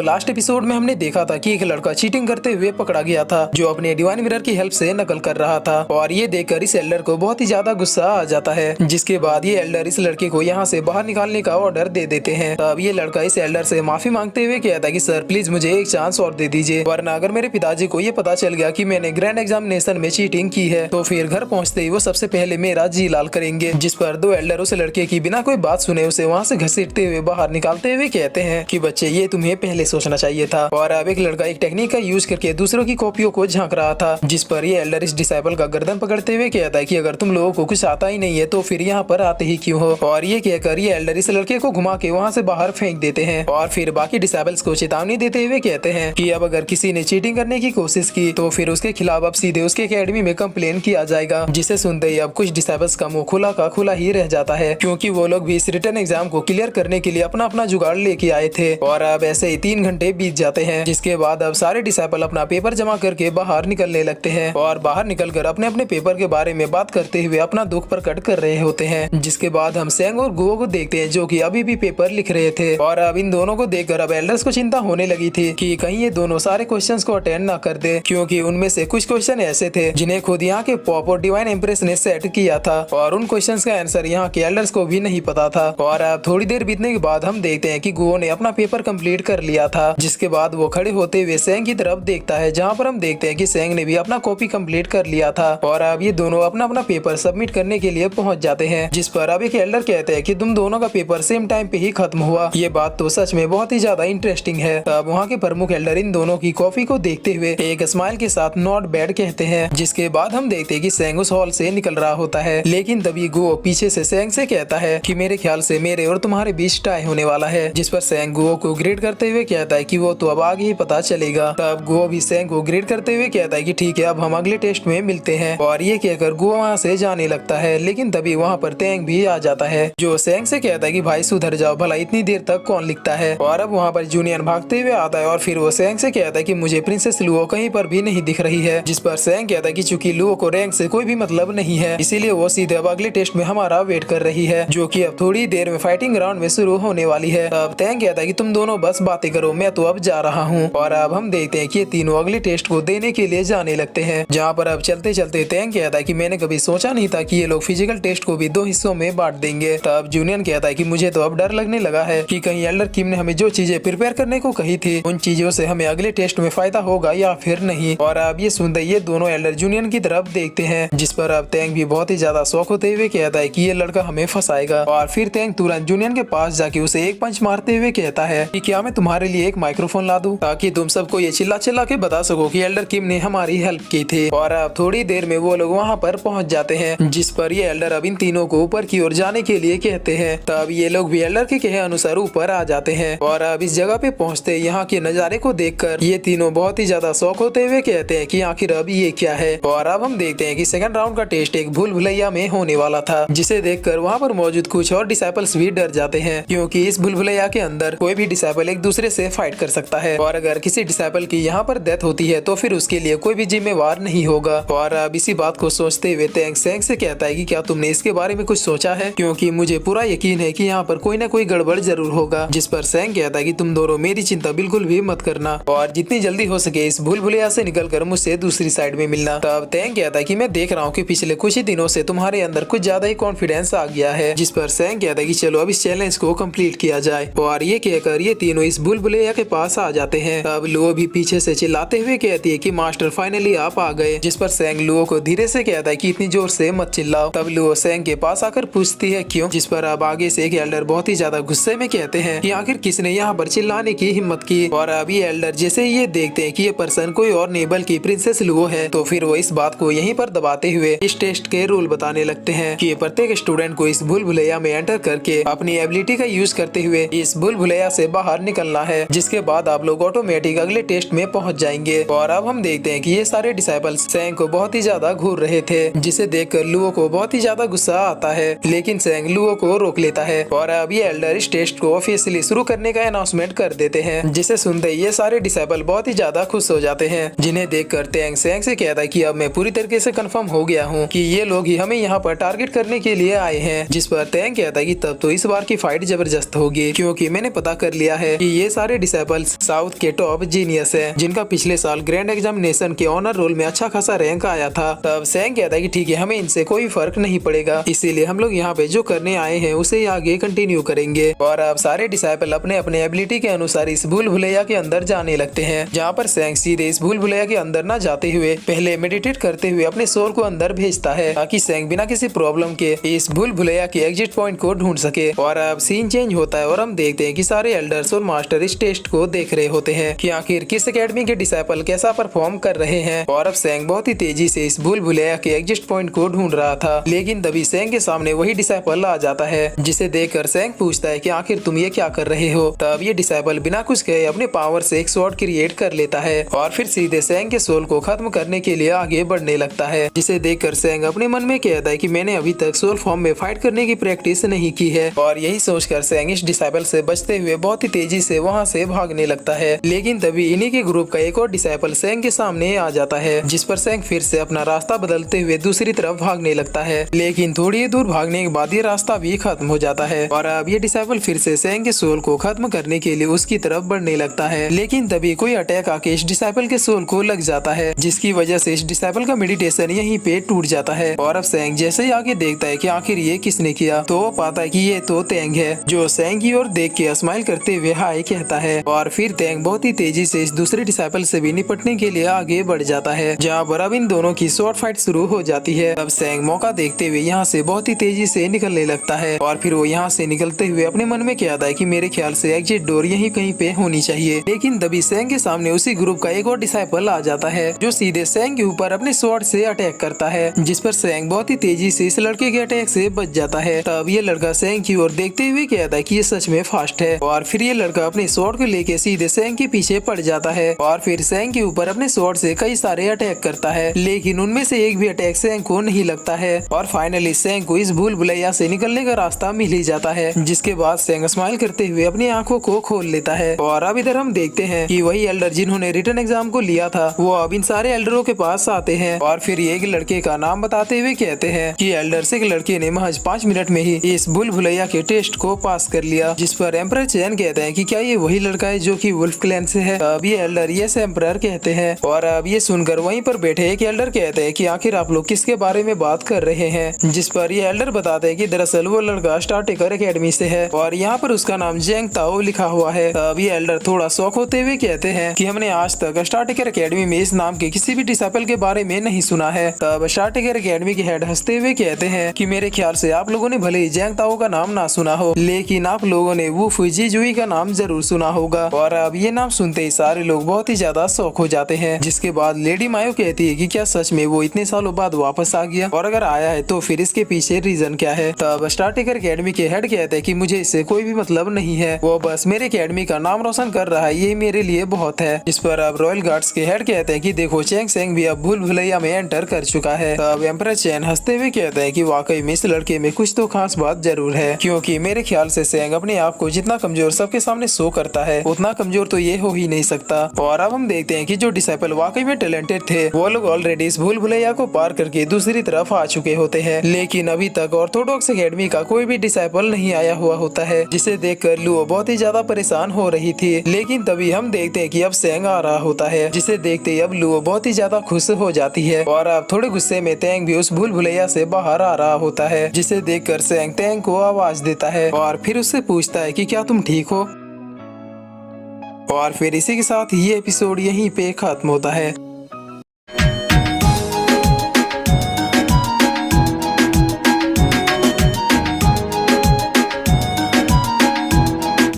Last episode में हमने देखा था कि एक लड़का चीटिंग करते हुए पकड़ा गया था जो अपने डिवाइन मिरर की हेल्प से नकल कर रहा था और ये देखकर इस एल्डर को बहुत ही ज्यादा गुस्सा आ जाता है, जिसके बाद ये एल्डर इस लड़के को यहाँ से बाहर निकालने का ऑर्डर दे देते हैं। तब ये लड़का इस एल्डर से माफी मांगते हुए कहता कि सर प्लीज मुझे एक चांस और दे दीजिए, वरना अगर मेरे पिताजी को ये पता चल गया कि मैंने ग्रैंड एग्जामिनेशन में चीटिंग की है तो फिर घर पहुँचते ही वो सबसे पहले मेरा जी लाल करेंगे। जिस पर दो एल्डर उस लड़के की बिना कोई बात सुने उसे वहाँ से घसीटते हुए बाहर निकालते हुए कहते हैं कि बच्चे ये तुम्हें पहले सोचना चाहिए था। और अब एक लड़का एक टेक्निक का यूज करके दूसरों की कॉपियों को झांक रहा था, जिस पर ये एल्डर इस डिसाइपल का गर्दन पकड़ते हुए कहता है कि अगर तुम लोगों को कुछ आता ही नहीं है तो फिर यहाँ पर आते ही क्यों हो। और ये कहकर ये एल्डर इस लड़के को घुमा के वहाँ से बाहर फेंक देते हैं और फिर बाकी डिसाइपल्स को चेतावनी देते हुए कहते हैं कि अब अगर किसी ने चीटिंग करने की कोशिश की तो फिर उसके खिलाफ अब सीधे उसके एकेडमी में कंप्लेन किया जाएगा। जिसे सुनते ही अब कुछ डिसाइपल्स का मुंह खुला का खुला ही रह जाता है, क्योंकि वो लोग भी इस रिटर्न एग्जाम को क्लियर करने के लिए अपना अपना जुगाड़ लेके आए थे। और अब ऐसे ही 3 घंटे बीत जाते हैं, जिसके बाद अब सारे डिसाइपल अपना पेपर जमा करके बाहर निकलने लगते हैं और बाहर निकलकर अपने अपने पेपर के बारे में बात करते हुए अपना दुख प्रकट कर रहे होते हैं। जिसके बाद हम सेंग और गुओ को देखते हैं जो कि अभी भी पेपर लिख रहे थे। और अब इन दोनों को देखकर अब एल्डर्स को चिंता होने लगी थी कि कहीं ये दोनों सारे क्वेश्चंस को अटेंड ना कर दे, क्योंकि उनमें से कुछ क्वेश्चन ऐसे थे जिन्हें खुद यहाँ के पॉप और डिवाइन एम्प्रेस ने सेट किया था और उन क्वेश्चंस का आंसर यहाँ के एल्डर्स को भी नहीं पता था। और अब थोड़ी देर बीतने के बाद हम देखते हैं कि गुओ ने अपना पेपर कंप्लीट कर लिया था। जिसके बाद वो खड़े होते हुए सेंग की तरफ देखता है, जहाँ पर हम देखते हैं कि सेंग ने भी अपना कॉपी कंप्लीट कर लिया था। और अब ये दोनों अपना अपना पेपर सबमिट करने के लिए पहुंच जाते हैं। जिस पर अब एक एल्डर कहते हैं कि तुम दोनों का पेपर सेम टाइम पे ही खत्म हुआ। ये बात तो सच में बहुत ही ज्यादा इंटरेस्टिंग है। तब वहाँ के प्रमुख एल्डर इन दोनों की कॉफी को देखते हुए एक स्माइल के साथ नॉट बैड कहते हैं। जिसके बाद हम देखते हैं कि सेंग उस हॉल से निकल रहा होता है, लेकिन तभी गुओ पीछे से सेंग से कहता है कि मेरे ख्याल से मेरे और तुम्हारे बीच टाई होने वाला है। जिस पर सेंग गुओ को ग्रेड करते हुए कहता है कि वो तो अब आगे ही पता चलेगा। तब गुओ भी सेंग को ग्रेड करते हुए कहता है कि ठीक है अब हम अगले टेस्ट में मिलते हैं। और ये कहकर गुओ वहाँ से जाने लगता है, लेकिन तभी वहाँ पर तेंग भी आ जाता है जो सेंग से कहता है कि भाई सुधर जाओ, भला इतनी देर तक कौन लिखता है। और अब वहाँ पर जूनियन भागते हुए आता है और फिर वो सेंग से कहता है कि मुझे प्रिंसेस लुओ कहीं पर भी नहीं दिख रही है। जिस पर सेंग कहता है कि चूंकि लुओ को रैंक से कोई भी मतलब नहीं है, इसीलिए वो सीधे अब अगले टेस्ट में हमारा वेट कर रही है, जो कि अब थोड़ी देर में फाइटिंग ग्राउंड में शुरू होने वाली है। अब तेंग कहता है कि तुम दोनों बस बातें करो, मैं तो अब जा रहा हूँ। और अब हम देखते हैं कि ये तीनों अगले टेस्ट को देने के लिए जाने लगते हैं, जहाँ पर अब चलते चलते तेंग कहता है कि मैंने कभी सोचा नहीं था कि ये लोग फिजिकल टेस्ट को भी 2 हिस्सों में बांट देंगे। तब जूनियन कहता है कि मुझे तो अब डर लगने लगा है कि कहीं एल्डर किम ने हमें जो चीजें प्रिपेयर करने को कही थी उन चीजों से हमें अगले टेस्ट में फायदा होगा या फिर नहीं। और अब ये सुनते ये दोनों एल्डर जूनियन की तरफ देखते हैं, जिस पर अब तेंग भी बहुत ही ज्यादा शौक होते हुए कहता है कि ये लड़का हमें फंसाएगा। और फिर तेंग तुरंत जूनियन के पास जाके उसे एक पंच मारते हुए कहता है कि क्या मैं तुम्हारे लिए एक माइक्रोफोन ला दूं ताकि तुम सबको ये चिल्ला चिल्ला के बता सको कि एल्डर किम ने हमारी हेल्प की थी। और अब थोड़ी देर में वो लोग वहाँ पर पहुँच जाते हैं, जिस पर ये एल्डर अब इन तीनों को ऊपर की ओर जाने के लिए कहते हैं। तब ये लोग भी एल्डर के कहे अनुसार ऊपर आ जाते हैं। और अब इस जगह पे पहुँचते यहाँ के नजारे को देखकर ये तीनों बहुत ही ज्यादा शौक होते हुए कहते हैं कि आखिर अब ये क्या है। और अब हम देखते हैं कि सेकंड राउंड का टेस्ट एक भूल भुलैया में होने वाला था, जिसे देखकर वहाँ पर मौजूद कुछ और डिसाइपल्स भी डर जाते हैं, क्योंकि इस भूल भुलैया के अंदर कोई भी डिसाइपल एक दूसरे से फाइट कर सकता है और अगर किसी डिसाइपल की यहाँ पर डेथ होती है तो फिर उसके लिए कोई भी जिम्मेवार नहीं होगा। और अब इसी बात को सोचते हुए तेंग सेंग से कहता है कि क्या तुमने इसके बारे में कुछ सोचा है, क्योंकि मुझे पूरा यकीन है कि यहाँ पर कोई ना कोई गड़बड़ जरूर होगा। जिस पर सेंग कहता है कि तुम दोनों मेरी चिंता बिल्कुल भी मत करना और जितनी जल्दी हो सके इस भूल भुलैया से निकलकर मुझसे दूसरी साइड में मिलना। तब तेंग कहता है कि मैं देख रहा हूँ कि पिछले कुछ ही दिनों से तुम्हारे अंदर कुछ ज्यादा ही कॉन्फिडेंस आ गया है। जिस पर सेंग कहता है कि चलो अब इस चैलेंज को कंप्लीट किया जाए। और ये कहकर ये तीनों इस भूल भुलैया के पास आ जाते हैं। तब लुओ भी पीछे से चिल्लाते हुए कहती है कि मास्टर फाइनली आप आ गए। जिस पर सेंग लुओ को धीरे से कहता है कि इतनी जोर से मत चिल्लाओ। तब लुओ सेंग के पास आकर पूछती है क्यों। जिस पर अब आगे से एक एल्डर बहुत ही ज्यादा गुस्से में कहते हैं कि आखिर किसने यहाँ पर चिल्लाने की हिम्मत की। और अब ये एल्डर जैसे ये देखते हैं कि ये पर्सन कोई और नहीं बल्कि प्रिंसेस लुओ है, तो फिर वो इस बात को यहीं पर दबाते हुए इस टेस्ट के रूल बताने लगते हैं कि प्रत्येक स्टूडेंट को इस भूल भुलैया में एंटर करके अपनी एबिलिटी का यूज करते हुए इस भूल भुलैया से बाहर निकलना है, जिसके बाद आप लोग ऑटोमेटिक अगले टेस्ट में पहुंच जाएंगे। और अब हम देखते हैं कि ये सारे डिसाइपल्स सेंग को बहुत ही ज्यादा घूर रहे थे, जिसे देखकर लुओ को बहुत ही ज्यादा गुस्सा आता है, लेकिन सेंग लुओ को रोक लेता है। और अब ये एल्डर इस टेस्ट को ऑफिशियली शुरू करने का अनाउंसमेंट कर देते हैं, जिसे सुनते ही ये सारे डिसाइपल बहुत ही ज्यादा खुश हो जाते हैं, जिन्हें देखकर तेंग सेंग से कहता है कि अब मैं पूरी तरीके से कंफर्म हो गया हूँ कि ये लोग ही हमें यहाँ पर टारगेट करने के लिए आए हैं। जिस पर तेंग कहता है कि तब तो इस बार की फाइट जबरदस्त होगी, क्योंकि मैंने पता कर लिया है कि ये सारे डिसाइपल्स साउथ के टॉप जीनियस है, जिनका पिछले साल ग्रैंड एग्जामिनेशन के ऑनर रोल में अच्छा खासा रैंक आया था। तब सैंग कहता है कि ठीक है, हमें इनसे कोई फर्क नहीं पड़ेगा, इसीलिए हम लोग यहाँ पे जो करने आए हैं उसे आगे कंटिन्यू करेंगे। और अब सारे डिसाइपल अपने अपने एबिलिटी के अनुसार इस भूल भुलैया के अंदर जाने लगते हैं, जहाँ पर सैंग सीधे इस भूल भुलैया के अंदर न जाते हुए पहले मेडिटेट करते हुए अपने सोल को अंदर भेजता है, ताकि सैंग बिना किसी प्रॉब्लम के इस भूल भुलैया के एग्जिट पॉइंट को ढूंढ सके। और अब सीन चेंज होता है और हम देखते हैं कि सारे एल्डर्स और मास्टर इस टेस्ट को देख रहे होते हैं कि आखिर किस एकेडमी के डिसाइपल कैसा परफॉर्म कर रहे हैं। और अब सैंग बहुत ही तेजी से इस भूल भुलैया के एग्जिट पॉइंट को ढूंढ रहा था, लेकिन तभी सैंग के सामने वही डिसाइपल आ जाता है, जिसे देखकर सैंग पूछता है कि आखिर तुम ये क्या कर रहे हो। तब ये डिसाइपल बिना कुछ कहे अपने पावर से एक स्वॉर्ड क्रिएट कर लेता है और फिर सीधे सैंग के सोल को खत्म करने के लिए आगे बढ़ने लगता है, जिसे देखकर सैंग अपने मन में कहता है कि मैंने अभी तक सोल फॉर्म में फाइट करने की प्रैक्टिस नहीं की है। और यही सोचकर सैंग इस डिसाइपल से बचते हुए बहुत ही तेजी से वहाँ से भागने लगता है। लेकिन तभी इन्हीं के ग्रुप का एक और डिसाइपल सैंग के सामने आ जाता है, जिस पर सैंग फिर से अपना रास्ता बदलते हुए दूसरी तरफ भागने लगता है। लेकिन थोड़ी दूर भागने के बाद ये रास्ता भी खत्म हो जाता है और अब ये डिसाइपल फिर से सैंग के सोल को खत्म करने के लिए उसकी तरफ बढ़ने लगता है। लेकिन तभी कोई अटैक आके इस डिसाइपल के सोल को लग जाता है, जिसकी वजह से इस डिसाइपल का मेडिटेशन यहीं पे टूट जाता है। और अब सैंग जैसे ही आगे देखता है कि आखिर ये किसने किया, तो वो पाता है कि ये तो तेंग है, जो सैंग की ओर देख के स्माइल करते हुए हाय कहता है। और फिर तेंग बहुत ही तेजी से इस दूसरे डिसाइपल से भी निपटने के लिए आगे बढ़ जाता है, जहाँ पर अब इन दोनों की शॉर्ट फाइट शुरू हो जाती है। तब सैंग मौका देखते हुए यहाँ से बहुत ही तेजी से निकलने लगता है और फिर वो यहाँ से निकलते हुए अपने मन में कहता है कि मेरे ख्याल से एग्जिट डोर यहीं कहीं पे होनी चाहिए। लेकिन तभी सैंग के सामने उसी ग्रुप का एक और डिसाइपल आ जाता है, जो सीधे सैंग के ऊपर अपने स्वॉर्ड से अटैक करता है, जिस पर सैंग बहुत ही तेजी से इस लड़के के अटैक से बच जाता है। तब ये लड़का सैंग की ओर देखते हुए कहता है कि ये सच में फास्ट है। और फिर ये लड़का अपने स्वॉर्ड को लेके सीधे सैंग के पीछे पड़ जाता है और फिर सैंग के ऊपर अपने स्वॉर्ड से कई सारे अटैक करता है, लेकिन उनमें से एक भी अटैक सैंग को नहीं लगता है। और फाइनली सैंग को इस भूल भुलैया से निकलने का रास्ता मिल ही जाता है, जिसके बाद सैंग स्माइल करते हुए अपनी आंखों को खोल लेता है। और अब इधर हम देखते हैं कि वही एल्डर जिन्होंने रिटर्न एग्जाम को लिया था, वो अब इन सारे एल्डरों के पास आते हैं और फिर एक लड़के का नाम बताते हुए कहते हैं कि एल्डर से एक लड़के ने महज 5 मिनट में ही इस भूल भुलैया के टेस्ट को पास कर लिया। जिस पर एम्परर चैन कहते हैं कि क्या ये वही लड़का है जो कि वुल्फ क्लैन से है। अब ये एल्डर यस एम्परर कहते हैं। और अब ये सुनकर वहीं पर बैठे एक एल्डर कहते हैं कि आखिर आप लोग किसके बारे में बात कर रहे हैं। जिस पर ये एल्डर बताते हैं कि दरअसल वो लड़का स्टारटेकर एकेडमी से है और यहाँ पर उसका नाम जेंग ताओ लिखा हुआ है। अब ये एल्डर थोड़ा शौक होते हुए कहते हैं कि हमने आज तक स्टारटेकर एकेडमी में इस नाम के किसी भी डिसाइपल के बारे में नहीं सुना है। तब स्टारटेकर एकेडमी के हेड हंसते हुए कहते हैं कि मेरे ख्याल से आप लोगों ने भले ही जेंग ताओ का नाम ना सुना हो, लेकिन आप लोगों ने वो फुजी जुई का नाम जरूर सुना होगा। और अब ये नाम सुनते ही सारे लोग बहुत ही ज्यादा शौक हो जाते हैं। जिसके बाद लेडी मायो कहती है कि क्या सच में वो इतने सालों बाद वापस आ गया, और अगर आया है तो फिर इसके पीछे रीजन क्या है। तब स्टारटेकर एकेडमी के हेड कहते हैं कि मुझे इससे कोई भी मतलब नहीं है, वो बस मेरे एकेडमी का नाम रोशन कर रहा है, ये मेरे लिए बहुत है। जिस पर अब रॉयल गार्ड्स के हेड कहते हैं कि देखो चेंग सेंग भी अब भूल भुलैया में एंटर कर चुका है। तब एम्परर चैन हंसते हुए कहते हैं कि वाकई में इस लड़के में कुछ तो खास बात जरूर है, क्योंकि मेरे ख्याल से सेंग अपने आप को जितना कमजोर सबके सामने शो करता है, उतना कमजोर तो ये हो ही नहीं सकता। और अब हम देखते हैं कि जो डिसाइपल वाकई में टैलेंटेड थे, वो लोग ऑलरेडी इस भूल भुलैया को पार करके दूसरी तरफ आ चुके होते हैं, लेकिन अभी तक ऑर्थोडॉक्स एकेडमी का कोई भी डिसाइपल नहीं आया हुआ होता है, जिसे देखकर लुओ बहुत ही ज्यादा परेशान हो रही थी। लेकिन तभी हम देखते हैं कि अब सेंग आ रहा होता है, जिसे देखते ही अब लुओ बहुत ही ज्यादा खुश हो जाती है। और अब थोड़े गुस्से में तेंग भी उस भूल भुलैया से बाहर आ रहा होता है, जिसे देखकर सेंग तेंग को आवाज देता है और फिर उससे पूछता है कि क्या तुम ठीक हो। और फिर इसी के साथ ये एपिसोड यहीं पे खत्म होता है।